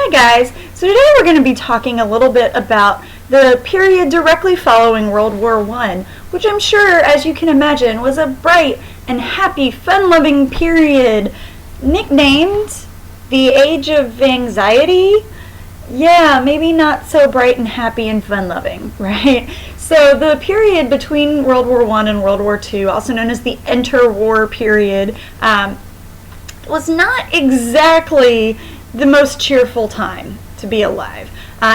Hi guys, so today we're going to be talking a little bit about the period directly following World War I, which I'm sure, as you can imagine, was a bright and happy, fun-loving period, nicknamed the Age of Anxiety. Yeah, maybe not so bright and happy and fun-loving, right? So the period between World War I and World War II, also known as the interwar period, was not exactly the most cheerful time to be alive.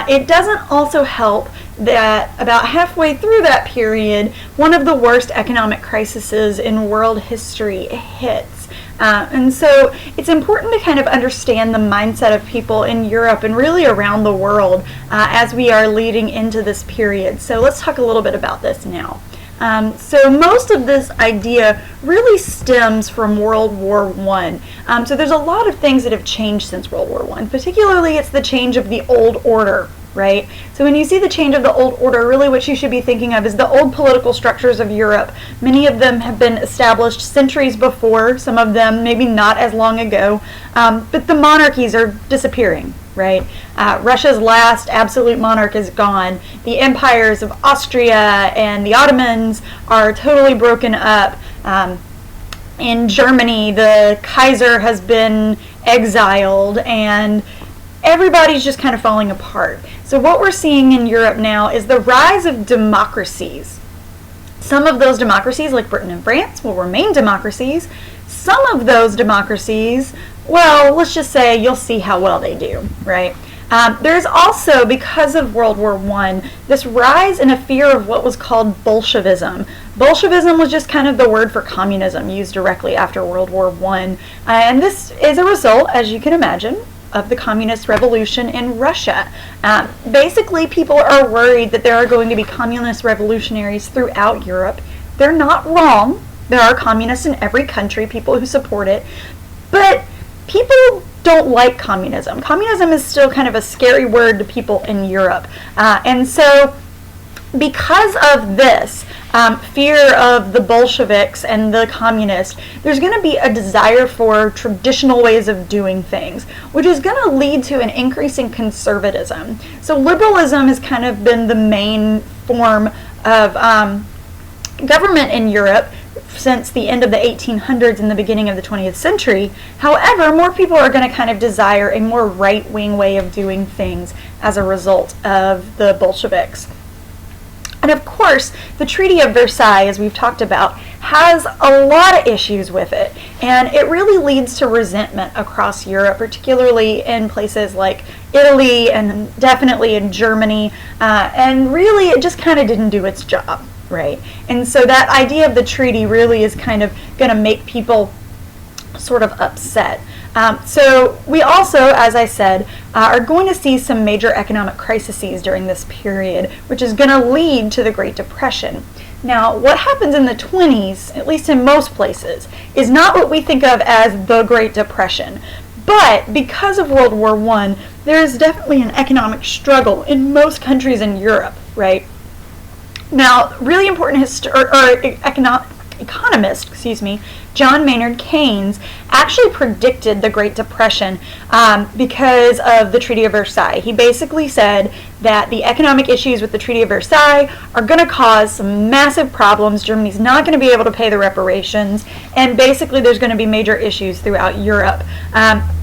It doesn't also help that about halfway through that period, one of the worst economic crises in world history hits. And so it's important to kind of understand the mindset of people in Europe and really around the world as we are leading into this period. So let's talk a little bit about this now. So most of this idea really stems from World War I. So there's a lot of things that have changed since World War I. Particularly, it's the change of the old order, right? So when you see the change of the old order, really what you should be thinking of is the old political structures of Europe. Many of them have been established centuries before, some of them maybe not as long ago, but the monarchies are disappearing. Right? Russia's last absolute monarch is gone. The empires of Austria and the Ottomans are totally broken up. In Germany, the Kaiser has been exiled, and everybody's just kind of falling apart. So what we're seeing in Europe now is the rise of democracies. Some of those democracies, like Britain and France, will remain democracies. Some of those democracies, well, let's just say you'll see how well they do, right? There's also, because of World War I, this rise in a fear of what was called Bolshevism. Bolshevism was just kind of the word for communism used directly after World War I. And this is a result, as you can imagine, of the communist revolution in Russia. Basically, people are worried that there are going to be communist revolutionaries throughout Europe. They're not wrong. There are communists in every country, people who support it. But people don't like communism. Communism is still kind of a scary word to people in Europe. And so because of this fear of the Bolsheviks and the communists, there's going to be a desire for traditional ways of doing things, which is going to lead to an increase in conservatism. So liberalism has kind of been the main form of government in Europe since the end of the 1800s and the beginning of the 20th century. However, more people are going to kind of desire a more right-wing way of doing things as a result of the Bolsheviks. And of course, the Treaty of Versailles, as we've talked about, has a lot of issues with it. And it really leads to resentment across Europe, particularly in places like Italy and definitely in Germany. And really, it just kind of didn't do its job. Right, and so that idea of the treaty really is kind of going to make people sort of upset. So we also, as I said, are going to see some major economic crises during this period, which is going to lead to the Great Depression. Now, what happens in the 20s, at least in most places, is not what we think of as the Great Depression. But because of World War I, there is definitely an economic struggle in most countries in Europe, right? Now, really important economist, John Maynard Keynes, actually predicted the Great Depression because of the Treaty of Versailles. He basically said that the economic issues with the Treaty of Versailles are going to cause some massive problems. Germany's not going to be able to pay the reparations, and basically there's going to be major issues throughout Europe.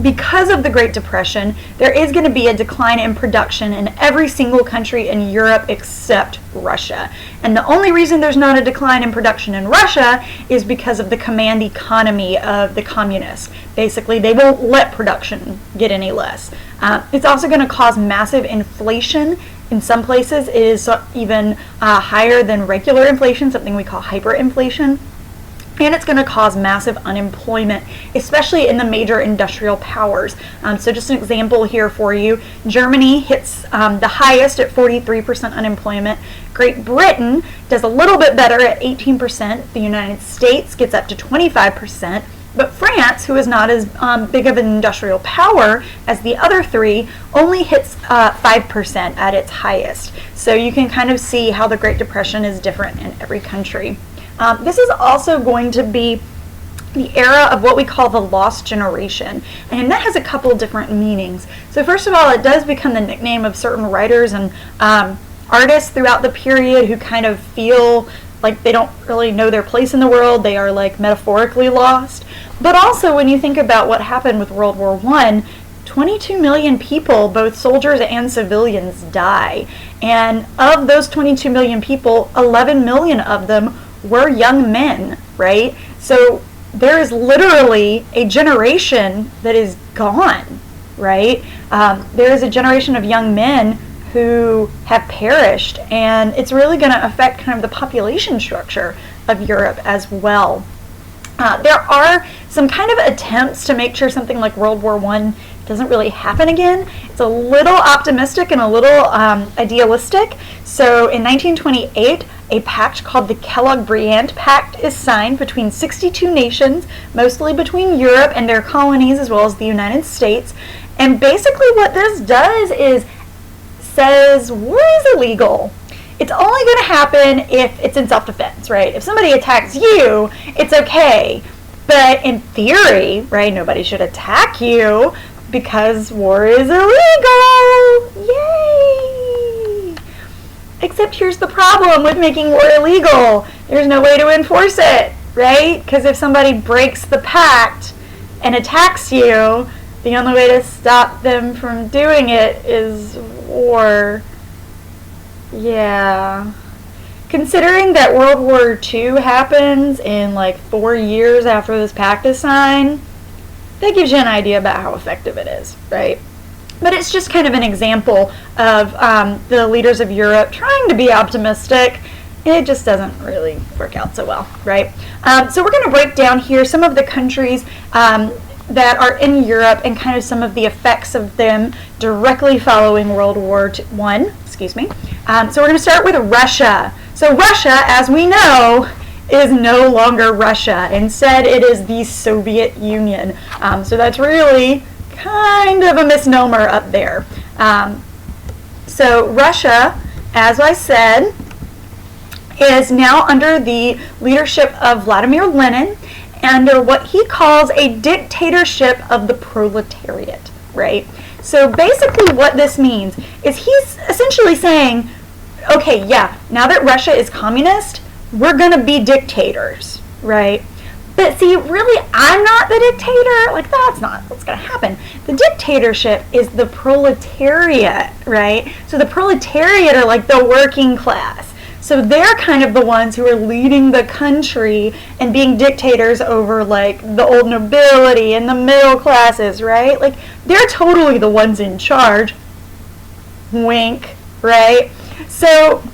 Because of the Great Depression, there is going to be a decline in production in every single country in Europe except Russia. And the only reason there's not a decline in production in Russia is because of the command economy of the communists. Basically, they won't let production get any less. It's also going to cause massive inflation. In some places, it is even higher than regular inflation, something we call hyperinflation. And it's going to cause massive unemployment, especially in the major industrial powers. So just an example here for you. Germany hits the highest at 43% unemployment. Great Britain does a little bit better at 18%. The United States gets up to 25%. But France, who is not as big of an industrial power as the other three, only hits 5% at its highest. So you can kind of see how the Great Depression is different in every country. This is also going to be the era of what we call the lost generation. And that has a couple different meanings. So first of all, it does become the nickname of certain writers and artists throughout the period who kind of feel like they don't really know their place in the world. They are like metaphorically lost. But also when you think about what happened with World War I, 22 million people, both soldiers and civilians, die. And of those 22 million people, 11 million of them were young men, right? So there is literally a generation that is gone, right? There is a generation of young men who have perished, and it's really going to affect kind of the population structure of Europe as well. There are some kind of attempts to make sure something like World War I doesn't really happen again. It's a little optimistic and a little idealistic. So in 1928, a pact called the Kellogg-Briand Pact is signed between 62 nations, mostly between Europe and their colonies as well as the United States. And basically what this does is says war is illegal. It's only going to happen if it's in self-defense, right? If somebody attacks you, it's okay. But in theory, right, nobody should attack you because war is illegal. Yay! Except here's the problem with making war illegal. There's no way to enforce it, right? Because if somebody breaks the pact and attacks you, the only way to stop them from doing it is war. Yeah. Considering that World War II happens in like 4 years after this pact is signed, that gives you an idea about how effective it is, right? But it's just kind of an example of the leaders of Europe trying to be optimistic. It just doesn't really work out so well, right? So we're going to break down here some of the countries that are in Europe and kind of some of the effects of them directly following World War I. Excuse me. So we're going to start with Russia. So Russia, as we know, is no longer Russia. Instead, it is the Soviet Union. So that's really kind of a misnomer up there. So Russia, as I said, is now under the leadership of Vladimir Lenin, under what he calls a dictatorship of the proletariat, right? So basically what this means is he's essentially saying, okay, yeah, now that Russia is communist, we're going to be dictators, right? But see, really, I'm not the dictator. Like, that's not what's going to happen. The dictatorship is the proletariat, right? So the proletariat are like the working class. So they're kind of the ones who are leading the country and being dictators over like the old nobility and the middle classes, right? Like they're totally the ones in charge. Wink, right? So,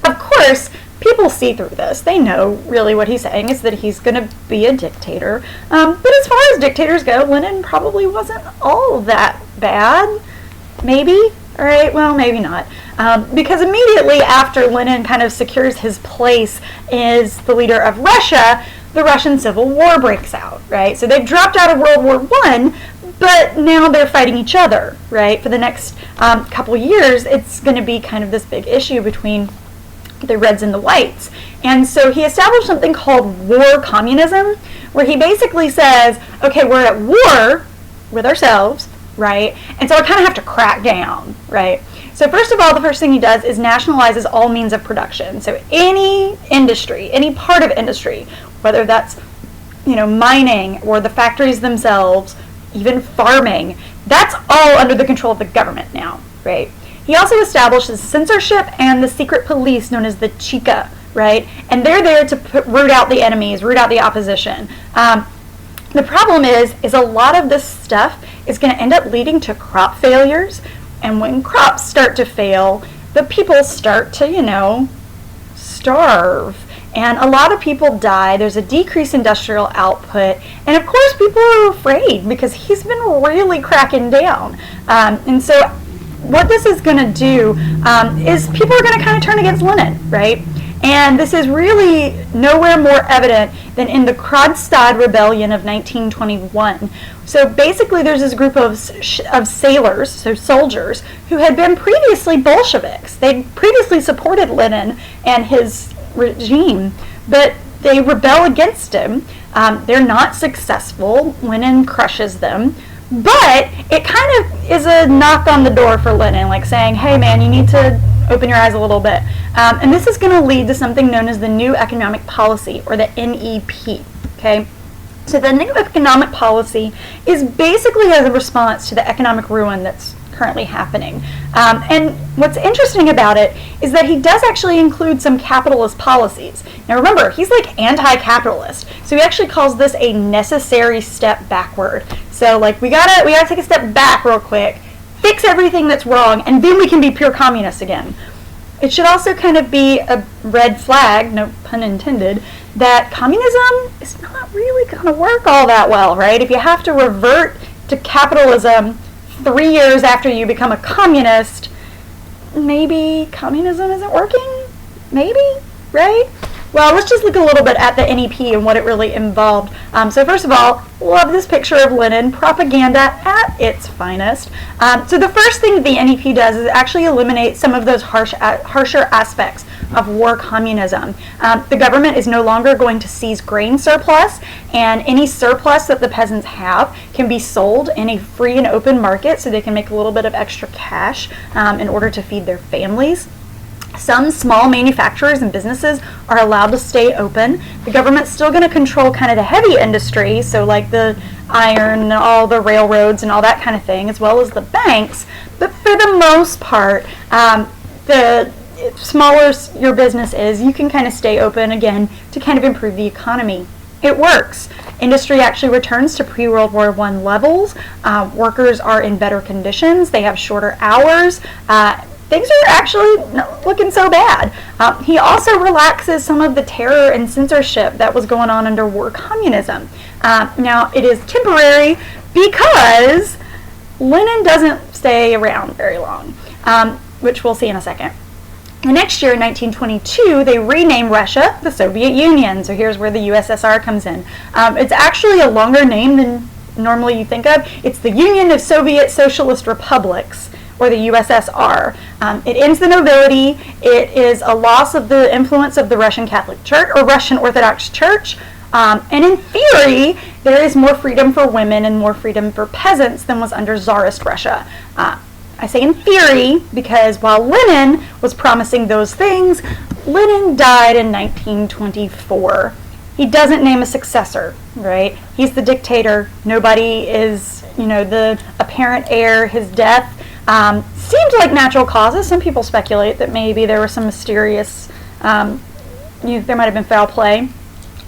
of course, people see through this. They know really what he's saying is that he's going to be a dictator. But as far as dictators go, Lenin probably wasn't all that bad. Maybe. All right, well, maybe not. Because immediately after Lenin kind of secures his place as the leader of Russia, the Russian Civil War breaks out, right? So they've dropped out of World War I, but now they're fighting each other, right? For the next couple years, it's going to be kind of this big issue between the Reds and the Whites. And so he established something called war communism, where he basically says, okay, we're at war with ourselves, right? And so I kind of have to crack down, right? So first of all, the first thing he does is nationalizes all means of production. So any industry, any part of industry, whether that's, mining or the factories themselves, even farming, that's all under the control of the government now, right? He also establishes censorship and the secret police known as the Cheka, right? And they're there to root out the enemies, root out the opposition. The problem is a lot of this stuff is going to end up leading to crop failures. And when crops start to fail, the people start to, starve. And a lot of people die. There's a decreased industrial output. And of course, people are afraid because he's been really cracking down. And so what this is going to do is people are going to kind of turn against Lenin, right? And this is really nowhere more evident than in the Kronstadt Rebellion of 1921. So basically there's this group of sailors, so soldiers, who had been previously Bolsheviks. They'd previously supported Lenin and his regime, but they rebel against him They're not successful. Lenin crushes them. But it kind of is a knock on the door for Lenin, like saying, hey man, you need to open your eyes a little bit. And this is going to lead to something known as the New Economic Policy, or the NEP. Okay? So the New Economic Policy is basically a response to the economic ruin that's currently happening. And what's interesting about it is that he does actually include some capitalist policies. Now remember, he's like anti-capitalist, so he actually calls this a necessary step backward. So like we gotta take a step back real quick, fix everything that's wrong, and then we can be pure communists again. It should also kind of be a red flag, no pun intended, that communism is not really going to work all that well, right? If you have to revert to capitalism 3 years after you become a communist, maybe communism isn't working? Maybe, right? Well, let's just look a little bit at the NEP and what it really involved. So first of all, love this picture of Lenin, propaganda at its finest. So the first thing that the NEP does is actually eliminate some of those harsher aspects of war communism. The government is no longer going to seize grain surplus, and any surplus that the peasants have can be sold in a free and open market so they can make a little bit of extra cash in order to feed their families. Some small manufacturers and businesses are allowed to stay open. The government's still going to control kind of the heavy industry, so like the iron and all the railroads and all that kind of thing, as well as the banks. But for the most part, the smaller your business is, you can kind of stay open again to kind of improve the economy. It works. Industry actually returns to pre-World War I levels. Workers are in better conditions. They have shorter hours. Things are actually not looking so bad. He also relaxes some of the terror and censorship that was going on under war communism. Now, it is temporary because Lenin doesn't stay around very long, which we'll see in a second. The next year, in 1922, they rename Russia the Soviet Union. So here's where the USSR comes in. It's actually a longer name than normally you think of. It's the Union of Soviet Socialist Republics, or the USSR. It ends the nobility. It is a loss of the influence of the Russian Catholic Church, or Russian Orthodox Church. And in theory, there is more freedom for women and more freedom for peasants than was under Tsarist Russia. I say in theory because while Lenin was promising those things, Lenin died in 1924. He doesn't name a successor, right? He's the dictator. Nobody is, the apparent heir. His death seemed like natural causes. Some people speculate that maybe there was some mysterious, there might have been foul play.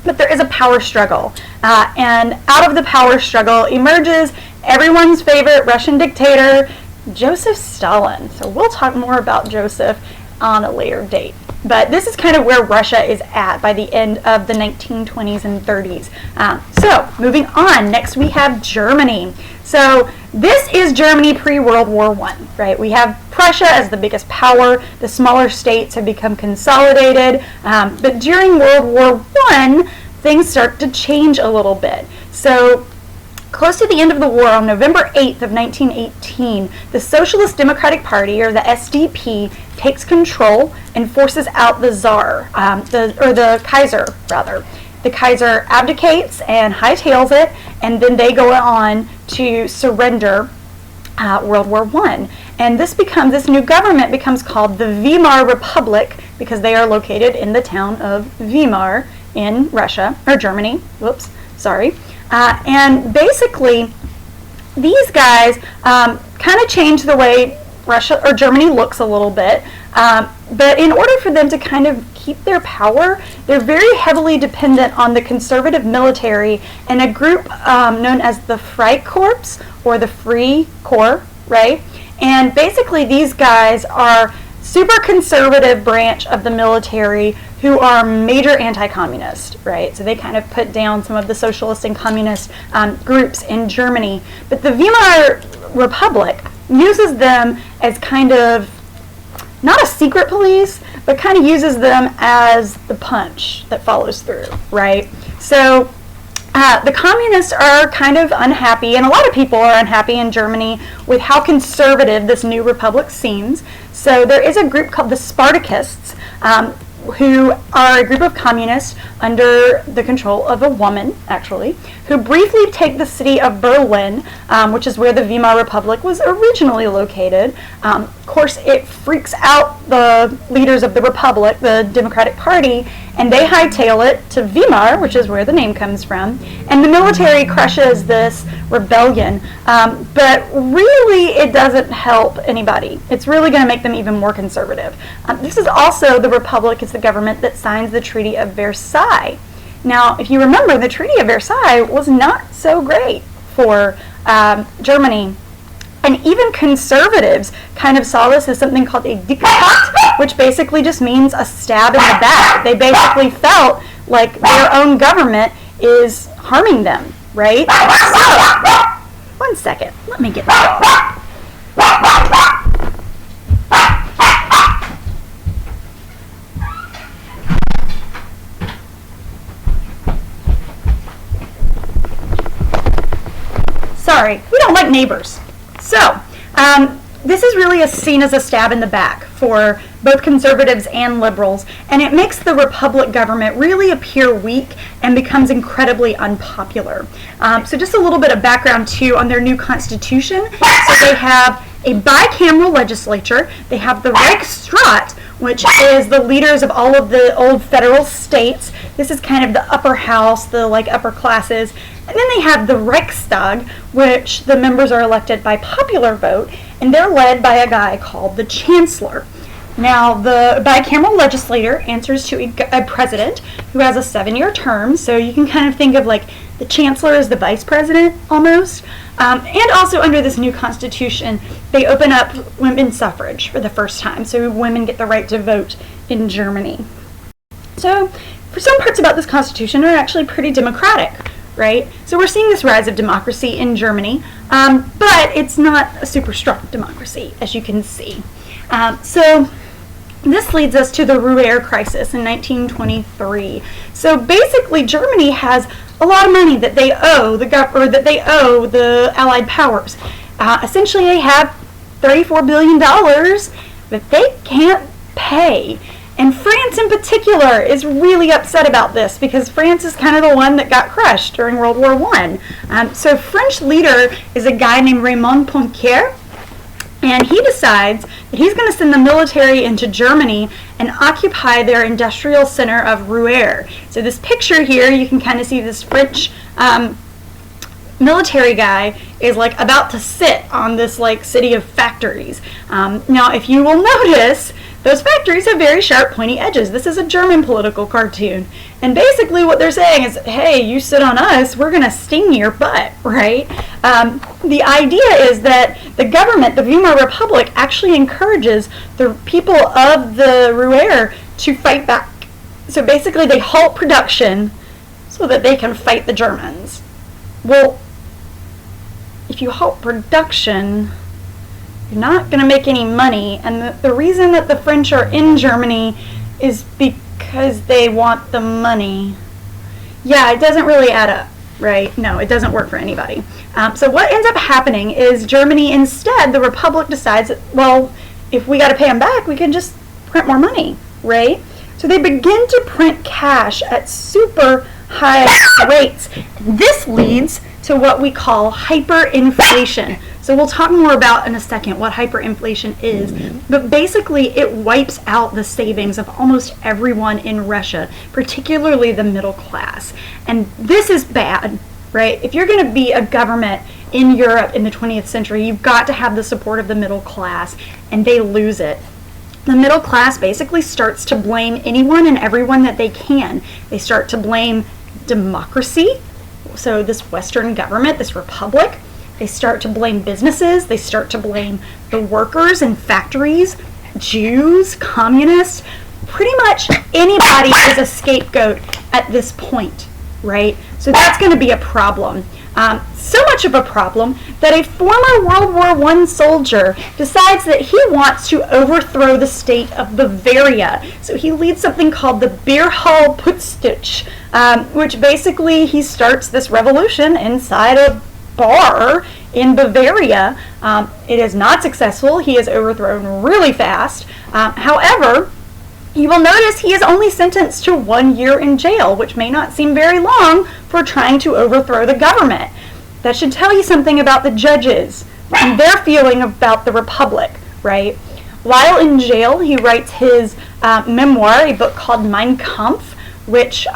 But there is a power struggle. And out of the power struggle emerges everyone's favorite Russian dictator, Joseph Stalin. So we'll talk more about Joseph on a later date. But this is kind of where Russia is at by the end of the 1920s and 30s. So moving on, next we have Germany. So this is Germany pre-World War I, right? We have Prussia as the biggest power. The smaller states have become consolidated. But during World War I, things start to change a little bit. So close to the end of the war, on November 8th of 1918, the Socialist Democratic Party, or the SDP, takes control and forces out the Tsar, the Kaiser, rather. The Kaiser abdicates and hightails it, and then they go on to surrender World War I. And this new government becomes called the Weimar Republic because they are located in the town of Weimar in Russia, or Germany. Whoops, sorry. And basically, these guys kind of change the way Russia or Germany looks a little bit. But in order for them to kind of keep their power, they're very heavily dependent on the conservative military and a group known as the Freikorps, or the Free Corps, right? And basically, these guys are super conservative branch of the military who are major anti-communist, right? So they kind of put down some of the socialist and communist groups in Germany. But the Weimar Republic uses them as kind of, not a secret police, but kind of uses them as the punch that follows through, right? So the communists are kind of unhappy, and a lot of people are unhappy in Germany with how conservative this new republic seems. So there is a group called the Spartakists, who are a group of communists under the control of a woman, actually, who briefly take the city of Berlin, which is where the Weimar Republic was originally located. Of course, it freaks out the leaders of the Republic, the Democratic Party, and they hightail it to Weimar, which is where the name comes from, and the military crushes this rebellion. But really, it doesn't help anybody. It's really going to make them even more conservative. This is also the Republic, is the government that signs the Treaty of Versailles. Now, if you remember, the Treaty of Versailles was not so great for Germany. And even conservatives kind of saw this as something called a Diktat, which basically just means a stab in the back. They basically felt like their own government is harming them, right? So, one second, let me get that. Sorry, we don't like neighbors. So, this is really seen as a stab in the back for both conservatives and liberals, and it makes the Republic government really appear weak and becomes incredibly unpopular. So just a little bit of background, too, on their new constitution. So they have a bicameral legislature. They have the Reichsrat, which is the leaders of all of the old federal states. This is kind of the upper house, the upper classes. And then they have the Reichstag, which the members are elected by popular vote, and they're led by a guy called the Chancellor. Now, the bicameral legislature answers to a president who has a 7-year term, so you can kind of think of the Chancellor as the vice president almost. And also under this new constitution, they open up women's suffrage for the first time, so women get the right to vote in Germany. So, for some parts about this constitution are actually pretty democratic, right? So we're seeing this rise of democracy in Germany, but it's not a super strong democracy, as you can see. So this leads us to the Ruhr crisis in 1923. So basically, Germany has a lot of money that they owe the Allied powers. Essentially, they have $34 billion that they can't pay. And France in particular is really upset about this because France is kind of the one that got crushed during World War I. So French leader is a guy named Raymond Poincaré, and he decides that he's going to send the military into Germany and occupy their industrial center of Ruhr. So this picture here, you can kind of see this French military guy is about to sit on this city of factories. Now, if you will notice, those factories have very sharp, pointy edges. This is a German political cartoon. And basically what they're saying is, hey, you sit on us, we're going to sting your butt, right? The idea is that the government, the Weimar Republic, actually encourages the people of the Ruhr to fight back. So basically they halt production so that they can fight the Germans. Well, if you halt production, you're not going to make any money, and the reason that the French are in Germany is because they want the money. Yeah, it doesn't really add up, right? No, it doesn't work for anybody. So what ends up happening is Germany, instead, the Republic decides that, well, if we got to pay them back, we can just print more money, right? So they begin to print cash at super high rates. This leads to what we call hyperinflation. So we'll talk more about in a second what hyperinflation is, but basically it wipes out the savings of almost everyone in Russia, particularly the middle class. And this is bad, right? If you're going to be a government in Europe in the 20th century, you've got to have the support of the middle class, and they lose it. The middle class basically starts to blame anyone and everyone that they can. They start to blame democracy, so this Western government, this republic. They start to blame businesses. They start to blame the workers in factories, Jews, communists. Pretty much anybody is a scapegoat at this point, right? So that's going to be a problem. So much of a problem that a former World War I soldier decides that he wants to overthrow the state of Bavaria. So he leads something called the Bierhall Putsch, which basically he starts this revolution inside a bar in Bavaria. It is not successful. He is overthrown really fast. However, You will notice he is only sentenced to 1 year in jail, which may not seem very long for trying to overthrow the government. That should tell you something about the judges and their feeling about the republic, right? While in jail, he writes his memoir, a book called Mein Kampf, which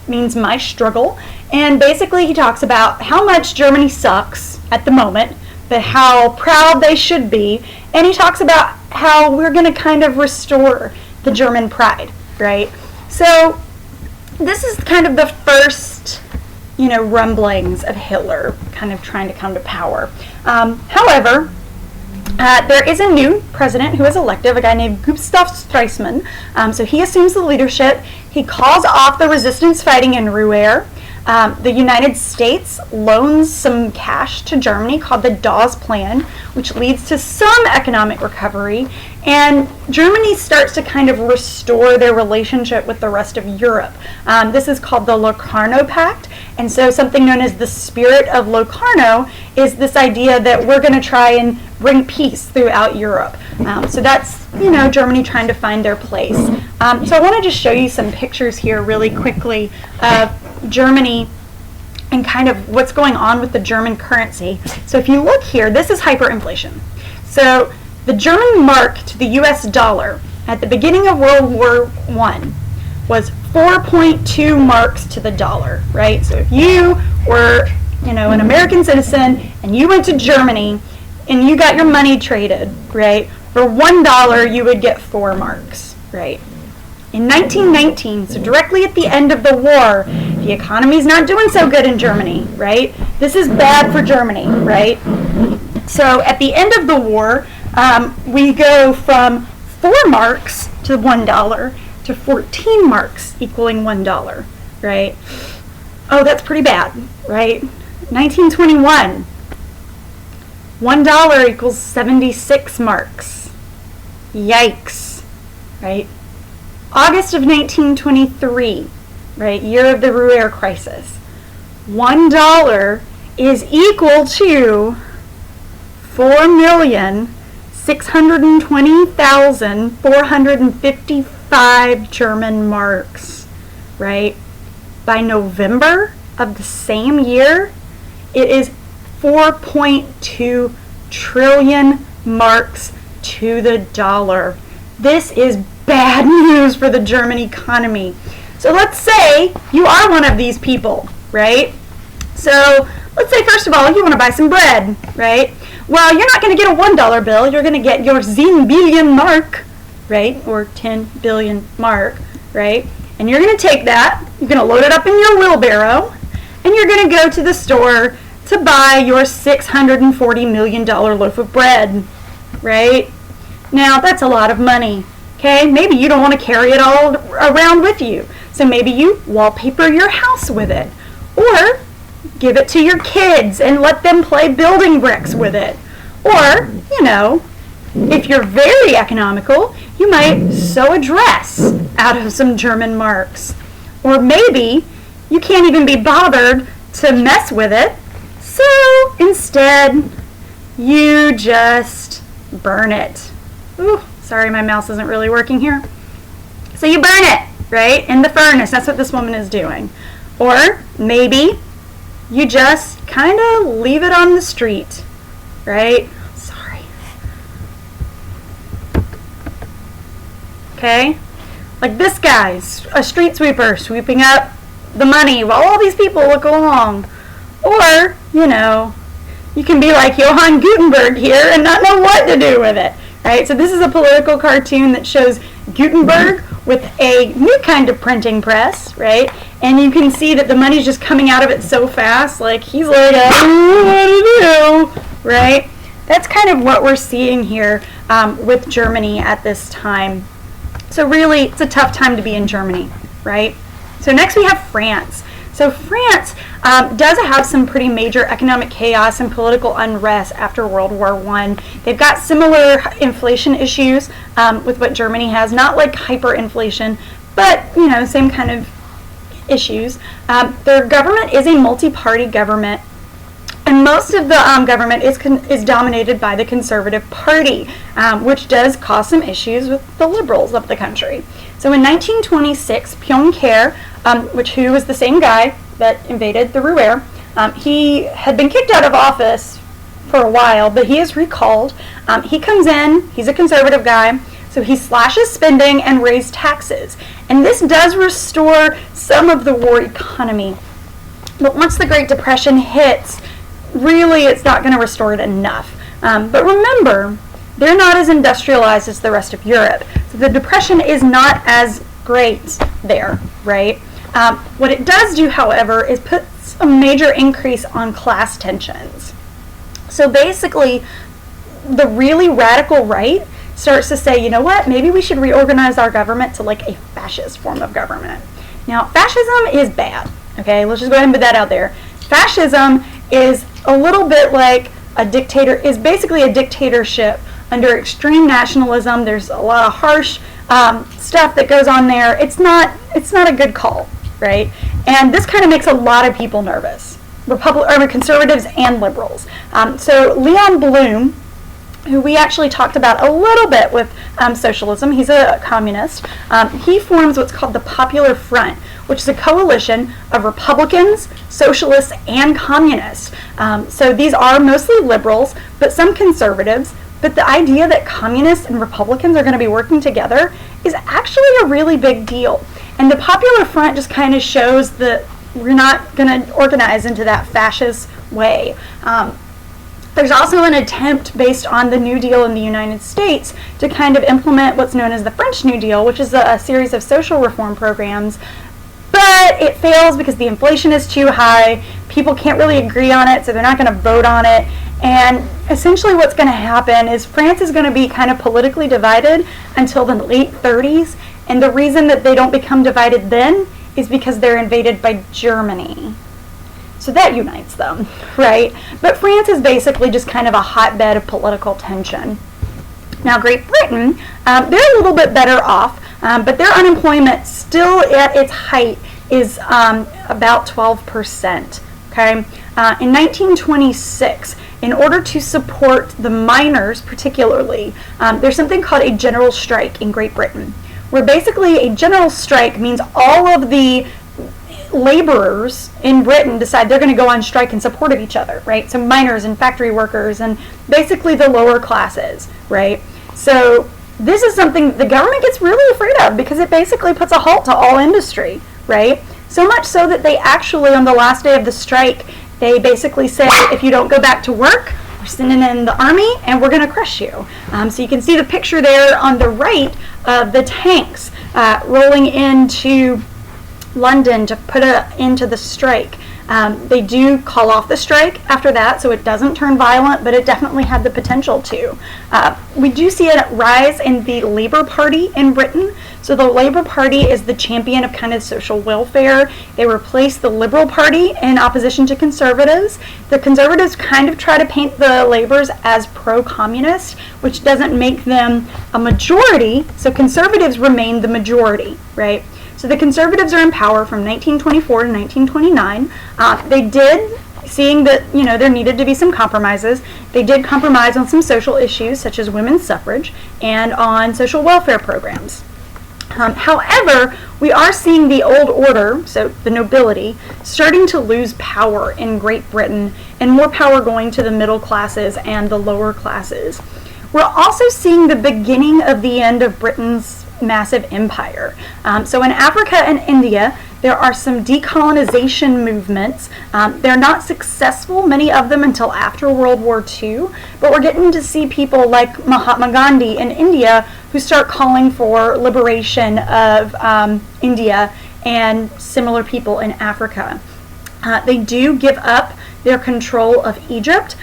means My Struggle. And basically he talks about how much Germany sucks at the moment, but how proud they should be. And he talks about how we're going to kind of restore the German pride, right? So this is kind of the first, rumblings of Hitler kind of trying to come to power. However, there is a new president who is elected, a guy named Gustav Stresemann. So he assumes the leadership. He calls off the resistance fighting in Ruhr. The United States loans some cash to Germany called the Dawes Plan, which leads to some economic recovery, and Germany starts to kind of restore their relationship with the rest of Europe. This is called the Locarno Pact, and so something known as the spirit of Locarno is this idea that we're going to try and bring peace throughout Europe. So that's, Germany trying to find their place. So I want to just show you some pictures here really quickly of Germany and kind of what's going on with the German currency. So if you look here, this is hyperinflation. So the German mark to the US dollar at the beginning of World War I was 4.2 marks to the dollar, right? So if you were, an American citizen and you went to Germany and you got your money traded, right? For $1 you would get 4 marks, right? In 1919, so directly at the end of the war, the economy's not doing so good in Germany, right? This is bad for Germany, right? So at the end of the war, we go from 4 marks to $1 to 14 marks equaling $1, right? Oh, that's pretty bad, right? 1921, $1 equals 76 marks. Yikes, right? August of 1923, right, year of the Ruhr crisis, $1 is equal to 4,620,455 German marks, right? By November of the same year, it is 4.2 trillion marks to the dollar. This is bad news for the German economy. So let's say you are one of these people, right? So let's say first of all you want to buy some bread, right? Well, you're not going to get a $1 bill, you're going to get your 10 billion mark, right? Or 10 billion mark, right? And you're going to take that, you're going to load it up in your wheelbarrow, and you're going to go to the store to buy your $640 million loaf of bread, right? Now that's a lot of money. Okay, maybe you don't want to carry it all around with you. So maybe you wallpaper your house with it. Or give it to your kids and let them play building bricks with it. Or, if you're very economical, you might sew a dress out of some German marks. Or maybe you can't even be bothered to mess with it. So instead, you just burn it. Ooh. Sorry, my mouse isn't really working here. So you burn it, right, in the furnace. That's what this woman is doing. Or maybe you just kind of leave it on the street, right? Sorry. Okay? Like this guy's a street sweeper sweeping up the money while all these people look along. Or, you can be like Johann Gutenberg here and not know what to do with it. Right, so this is a political cartoon that shows Gutenberg with a new kind of printing press, right? And you can see that the money's just coming out of it so fast, like he's like, I don't know what to do, right? That's kind of what we're seeing here with Germany at this time. So really, it's a tough time to be in Germany, right? So next we have France. So France does have some pretty major economic chaos and political unrest after World War I. They've got similar inflation issues with what Germany has, not like hyperinflation, but same kind of issues. Their government is a multi-party government, and most of the government is dominated by the Conservative Party, which does cause some issues with the liberals of the country. So in 1926, Pyong Khair, who was the same guy that invaded the Ruer, he had been kicked out of office for a while, but he is recalled. He comes in, he's a conservative guy, so he slashes spending and raises taxes. And this does restore some of the war economy. But once the Great Depression hits, really it's not going to restore it enough. But remember, they're not as industrialized as the rest of Europe. So the Depression is not as great there, right? What it does do, however, is put a major increase on class tensions. So basically, the really radical right starts to say, you know what, maybe we should reorganize our government to like a fascist form of government. Now, fascism is bad, okay? Let's just go ahead and put that out there. Fascism is a little bit like is basically a dictatorship under extreme nationalism. There's a lot of harsh stuff that goes on there. It's not a good call, right? And this kind of makes a lot of people nervous, conservatives and liberals. So Leon Blum, who we actually talked about a little bit with socialism, he's a communist, he forms what's called the Popular Front, which is a coalition of Republicans, socialists, and communists. So these are mostly liberals, but some conservatives. But the idea that communists and Republicans are going to be working together is actually a really big deal. And the Popular Front just kind of shows that we're not going to organize into that fascist way. There's also an attempt based on the New Deal in the United States to kind of implement what's known as the French New Deal, which is a series of social reform programs. But it fails because the inflation is too high. People can't really agree on it, so they're not going to vote on it. And essentially what's going to happen is France is going to be kind of politically divided until the late 30s. And the reason that they don't become divided then is because they're invaded by Germany. So that unites them, right? But France is basically just kind of a hotbed of political tension. Now, Great Britain, they're a little bit better off, but their unemployment still at its height is about 12%, okay? In 1926, in order to support the miners particularly, there's something called a general strike in Great Britain, where basically a general strike means all of the laborers in Britain decide they're going to go on strike in support of each other, right? So miners and factory workers and basically the lower classes, right? So this is something the government gets really afraid of because it basically puts a halt to all industry, right? So much so that they actually, on the last day of the strike, they basically say, if you don't go back to work, we're sending in the army and we're going to crush you. So you can see the picture there on the right of the tanks rolling into London to put an end to the strike. They do call off the strike after that, so it doesn't turn violent, but it definitely had the potential to. We do see a rise in the Labour Party in Britain. So the Labour Party is the champion of kind of social welfare. They replace the Liberal Party in opposition to Conservatives. The Conservatives kind of try to paint the Labours as pro-communist, which doesn't make them a majority, so Conservatives remain the majority, right? So the Conservatives are in power from 1924 to 1929. They did, seeing that there needed to be some compromises, they did compromise on some social issues such as women's suffrage and on social welfare programs. However, we are seeing the old order, so the nobility, starting to lose power in Great Britain and more power going to the middle classes and the lower classes. We're also seeing the beginning of the end of Britain's massive empire. So in Africa and India, there are some decolonization movements. They're not successful, many of them, until after World War II, but we're getting to see people like Mahatma Gandhi in India who start calling for liberation of India and similar people in Africa. They do give up their control of Egypt.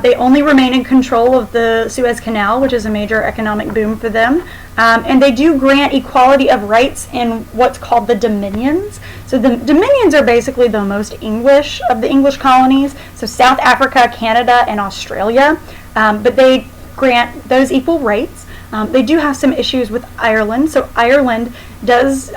They only remain in control of the Suez Canal, which is a major economic boom for them. And they do grant equality of rights in what's called the Dominions. So the Dominions are basically the most English of the English colonies. So South Africa, Canada, and Australia. But they grant those equal rights. They do have some issues with Ireland. So Ireland does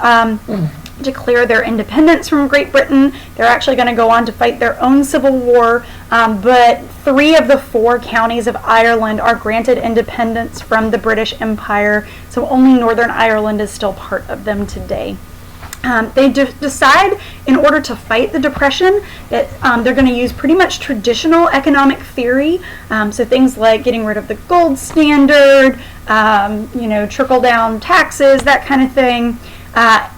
declare their independence from Great Britain. They're actually going to go on to fight their own civil war. but 3 of the 4 counties of Ireland are granted independence from the British Empire, so only Northern Ireland is still part of them today. They decide, in order to fight the Depression, that they're going to use pretty much traditional economic theory, so things like getting rid of the gold standard, trickle-down taxes, that kind of thing.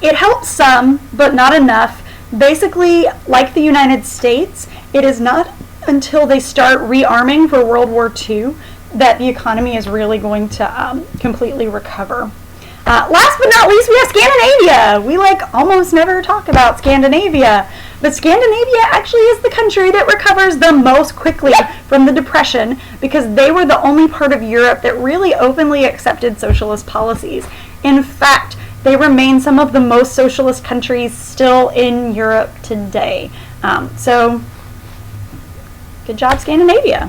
It helps some, but not enough. Basically, like the United States, it is not until they start rearming for World War II that the economy is really going to completely recover. Last but not least, we have Scandinavia. We almost never talk about Scandinavia, but Scandinavia actually is the country that recovers the most quickly from the Depression because they were the only part of Europe that really openly accepted socialist policies. In fact, they remain some of the most socialist countries still in Europe today. So, good job, Scandinavia.